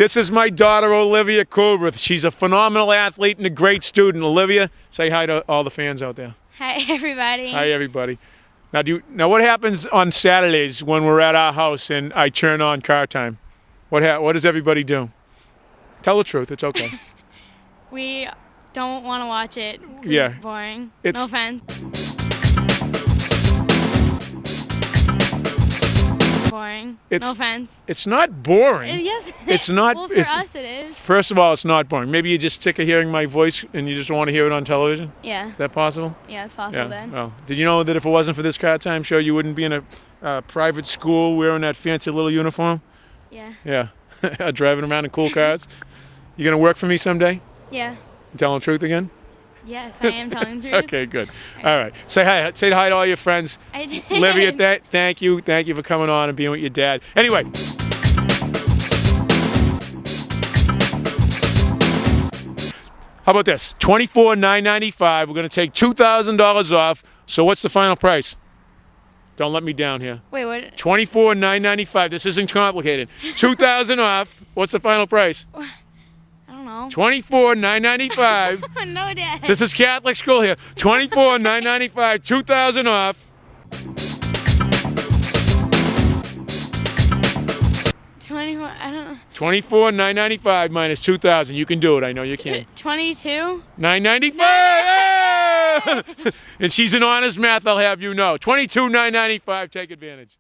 This is my daughter, Olivia Kubrith. She's a phenomenal athlete and a great student. Olivia, say hi to all the fans out there. Hi, everybody. Hi, everybody. Now, what happens on Saturdays when we're at our house and I turn on Car Time? What does everybody do? Tell the truth. It's okay. We don't want to watch it. Yeah. It's boring. It's- No offense. Boring. No offense. It's not boring. Yes. it It's is. not- Well, for it's- us, it is. First of all, it's not boring. Maybe you're just sick of hearing my voice and you just don't want to hear it on television. Yeah. Is that possible? Yeah, it's possible then. Well, did you know that if it wasn't for this Car Time show, you wouldn't be in a private school wearing that fancy little uniform? Yeah. Yeah. Driving around in cool cars. You gonna work for me someday? Yeah. You telling the truth again? Yes, I am telling the truth. Okay, good. All right. Say hi. Say hi to all your friends. I did. Olivia, thank you. Thank you for coming on and being with your dad. Anyway. How about this? $24,995. We're going to take $2,000 off. So what's the final price? Don't let me down here. Wait, what? $24,995. This isn't complicated. $2,000 off. What's the final price? I don't know. $24,995. No, Dad. This is Catholic school here. $24,995. $2,000 off. 21. I don't know. $24,995 minus $2,000. You can do it. I know you can. 22. $995. Yeah! And she's an honest math. I'll have you know. $22,995. Take advantage.